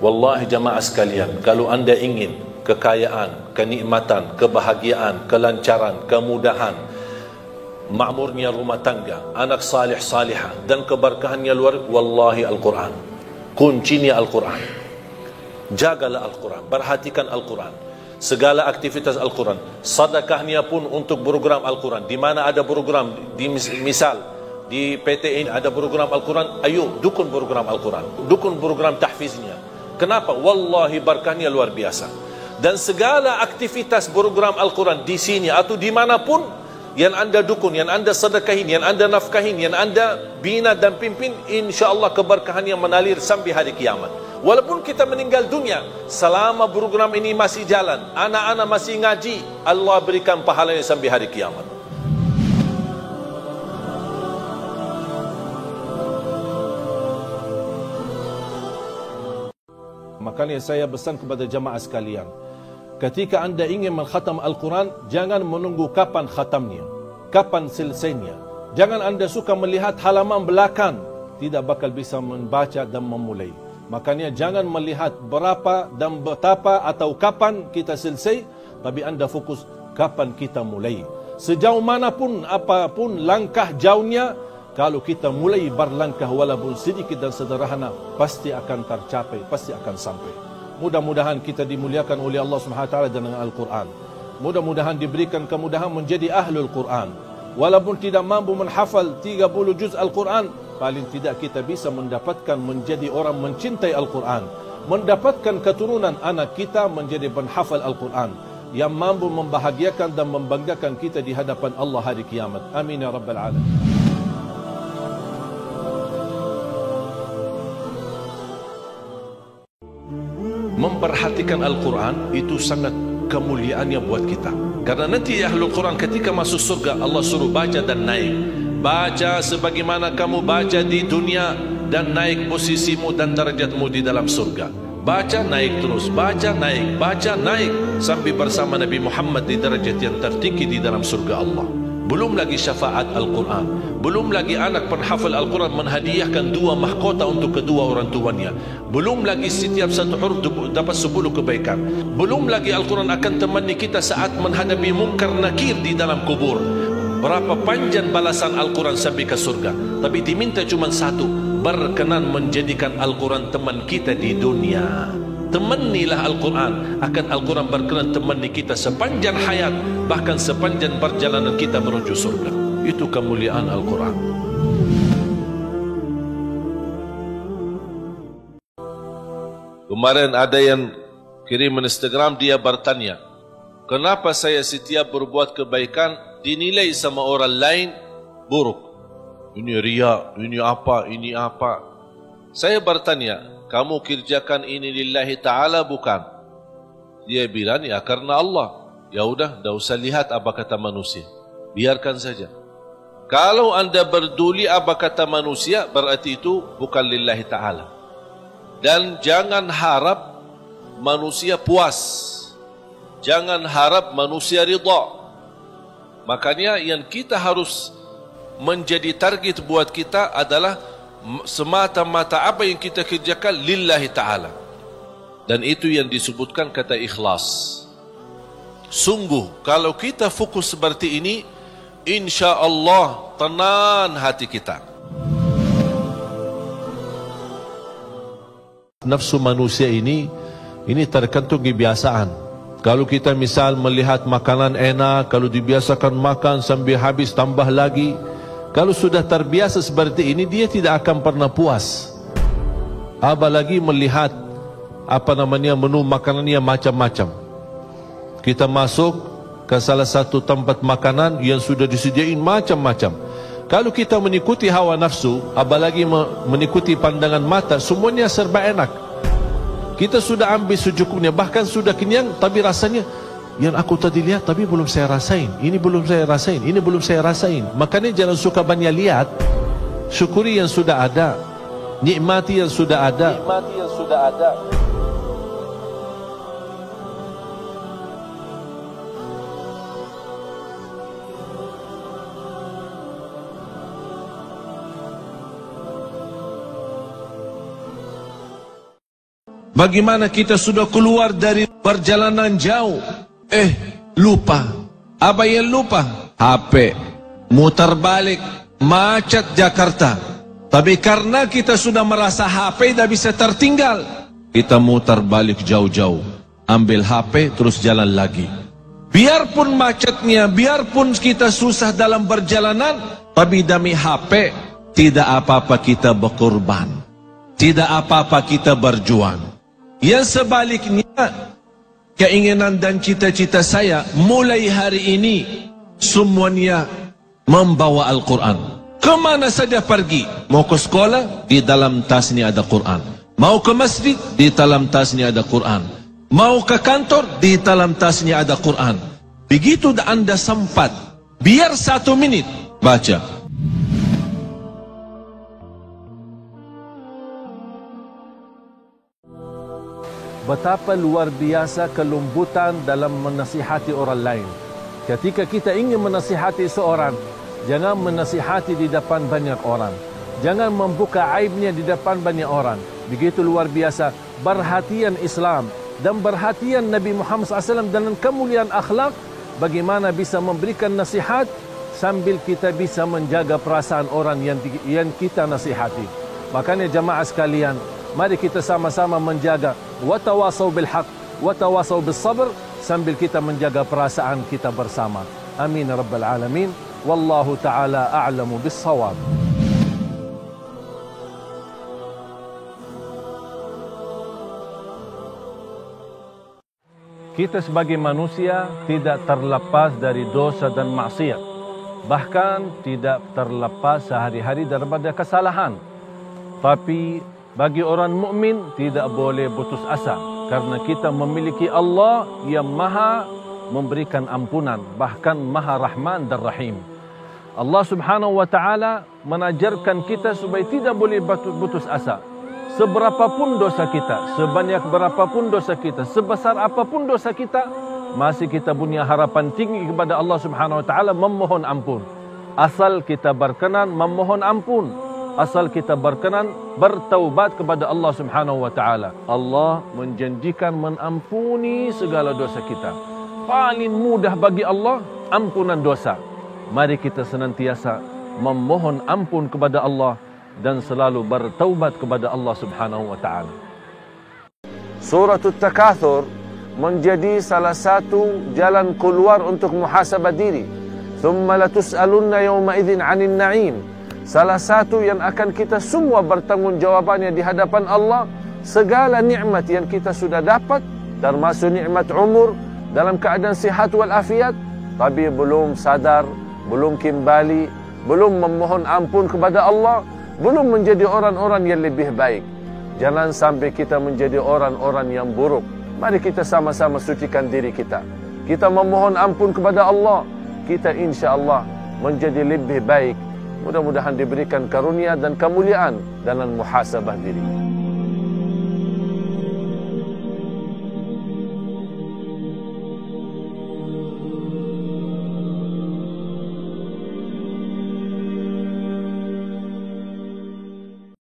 Wallahi jamaah sekalian, kalau anda ingin kekayaan, kenikmatan, kebahagiaan, kelancaran, kemudahan, makmurnya rumah tangga, anak salih salihah dan keberkahannya luar, wallahi Al-Quran. Kuncinya Al-Quran. Jagalah Al-Quran, perhatikan Al-Quran, segala aktivitas Al-Quran. Sedekahnya pun untuk program Al-Quran. Di mana ada program, di misal di PT ini ada program Al-Quran, ayo dukun program Al-Quran, dukun program tahfiznya. Kenapa? Wallahi berkahnya luar biasa. Dan segala aktivitas program Al-Quran di sini atau dimanapun yang anda dukun, yang anda sedekahin, yang anda nafkahin, yang anda bina dan pimpin, insyaAllah keberkahannya menalir sampai hari kiamat. Walaupun kita meninggal dunia, selama program ini masih jalan, anak-anak masih ngaji, Allah berikan pahalanya sampai hari kiamat. Makanya saya pesan kepada jamaah sekalian, ketika anda ingin mengkhatam Al-Quran, jangan menunggu kapan khatamnya, kapan selesainya. Jangan anda suka melihat halaman belakang, tidak bakal bisa membaca dan memulai. Makanya jangan melihat berapa dan betapa atau kapan kita selesai, tapi anda fokus kapan kita mulai. Sejauh manapun, apapun langkah jauhnya, kalau kita mulai berlangkah walaupun sedikit dan sederhana, pasti akan tercapai, pasti akan sampai. Mudah-mudahan kita dimuliakan oleh Allah SWT dengan Al-Quran. Mudah-mudahan diberikan kemudahan menjadi ahlul Quran. Walaupun tidak mampu menghafal 30 juz Al-Quran, paling tidak kita bisa mendapatkan menjadi orang mencintai Al-Quran, mendapatkan keturunan anak kita menjadi penghafal Al-Quran yang mampu membahagiakan dan membanggakan kita di hadapan Allah hari kiamat. Amin ya rabbal alamin. Memperhatikan Al-Quran itu sangat kemuliaannya buat kita. Karena nanti Ahlul Quran ketika masuk surga, Allah suruh baca dan naik. Baca sebagaimana kamu baca di dunia, dan naik posisimu dan darjatmu di dalam surga. Baca naik terus, baca naik sampai bersama Nabi Muhammad di darjat yang tertinggi di dalam surga Allah. Belum lagi syafaat Al-Quran, belum lagi anak penghafal Al-Quran menghadiahkan 2 mahkota untuk kedua orang tuanya, belum lagi setiap satu huruf dapat 10 kebaikan, belum lagi Al-Quran akan temani kita saat menghadapi mungkar nakir di dalam kubur. Berapa panjang balasan Al-Quran sampai ke surga, tapi diminta cuma satu, berkenan menjadikan Al-Quran teman kita di dunia. Temanilah Al-Quran, akan Al-Quran berkenan temani kita sepanjang hayat, bahkan sepanjang perjalanan kita menuju surga. Itu kemuliaan Al-Quran. Kemarin ada yang kirim Instagram, dia bertanya, kenapa saya setiap berbuat kebaikan dinilai sama orang lain buruk? Ini riya, ini apa? Saya bertanya, kamu kerjakan ini lillahi ta'ala bukan? Dia bilang, ya karena Allah. Ya udah, tidak usah lihat apa kata manusia, biarkan saja. Kalau anda berduli apa kata manusia, berarti itu bukan lillahi ta'ala. Dan jangan harap manusia puas, jangan harap manusia ridha. Makanya yang kita harus menjadi target buat kita adalah semata-mata apa yang kita kerjakan lillahi ta'ala. Dan itu yang disebutkan kata ikhlas. Sungguh kalau kita fokus seperti ini, insya Allah tenang hati kita. Nafsu manusia ini tergantung kebiasaan. Kalau kita misal melihat makanan enak, kalau dibiasakan makan sambil habis tambah lagi, kalau sudah terbiasa seperti ini, dia tidak akan pernah puas. Apalagi melihat menu makanannya macam-macam. Kita masuk ke salah satu tempat makanan yang sudah disediain macam-macam. Kalau kita mengikuti hawa nafsu, apalagi mengikuti pandangan mata, semuanya serba enak. Kita sudah ambil secukupnya, bahkan sudah kenyang, tapi rasanya yang aku tadi lihat tapi belum saya rasain, ini belum saya rasain, ini belum saya rasain. Makanya jangan suka banyak lihat, syukuri yang sudah ada, nikmati yang sudah ada. Bagaimana kita sudah keluar dari perjalanan jauh, lupa. Apa yang lupa? HP. Mutar balik, macet Jakarta. Tapi karena kita sudah merasa HP dah bisa tertinggal, kita mutar balik jauh-jauh, ambil HP terus jalan lagi. Biarpun macetnya, biarpun kita susah dalam perjalanan, tapi demi HP tidak apa-apa kita berkorban, tidak apa-apa kita berjuang. Yang sebaliknya, keinginan dan cita-cita saya mulai hari ini semuanya membawa Al-Quran. Kemana saja pergi, mau ke sekolah, di dalam tasnya ada Quran. Mau ke masjid, di dalam tasnya ada Quran. Mau ke kantor, di dalam tasnya ada Quran. Begitu Anda sempat, biar 1 menit, baca. Betapa luar biasa kelembutan dalam menasihati orang lain. Ketika kita ingin menasihati seorang, jangan menasihati di depan banyak orang. Jangan membuka aibnya di depan banyak orang. Begitu luar biasa perhatian Islam dan perhatian Nabi Muhammad SAW dengan kemuliaan akhlak. Bagaimana bisa memberikan nasihat sambil kita bisa menjaga perasaan orang yang kita nasihati. Makanya jamaah sekalian, mari kita sama-sama menjaga watawasau bil haq, watawasau bis sabr, sambil kita menjaga perasaan kita bersama. Amin ya rabbal alamin. Wallahu ta'ala a'lamu bis-shawab. Kita sebagai manusia tidak terlepas dari dosa dan maksiat. Bahkan tidak terlepas sehari-hari daripada kesalahan. Tapi bagi orang mukmin tidak boleh putus asa, karena kita memiliki Allah yang maha memberikan ampunan, bahkan maha rahman dan rahim. Allah subhanahu wa ta'ala mengajarkan kita supaya tidak boleh putus asa. Seberapapun dosa kita, sebanyak berapapun dosa kita, sebesar apapun dosa kita, masih kita punya harapan tinggi kepada Allah subhanahu wa ta'ala memohon ampun. Asal kita berkenan memohon ampun, asal kita berkenan bertaubat kepada Allah subhanahu wa ta'ala. Allah menjanjikan mengampuni segala dosa kita. Paling mudah bagi Allah ampunan dosa. Mari kita senantiasa memohon ampun kepada Allah dan selalu bertaubat kepada Allah subhanahu wa ta'ala. Surah At-Takatsur menjadi salah satu jalan keluar untuk muhasabah diri. Thumma latus'alunna yawma idzin 'anil na'im. Salah satu yang akan kita semua bertanggungjawabannya di hadapan Allah, segala nikmat yang kita sudah dapat, termasuk nikmat umur dalam keadaan sihat wal afiat, tapi belum sadar, belum kembali, belum memohon ampun kepada Allah, belum menjadi orang-orang yang lebih baik. Jangan sampai kita menjadi orang-orang yang buruk. Mari kita sama-sama sucikan diri kita. Kita memohon ampun kepada Allah. Kita insya-Allah menjadi lebih baik. Mudah-mudahan diberikan karunia dan kemuliaan dalam muhasabah diri.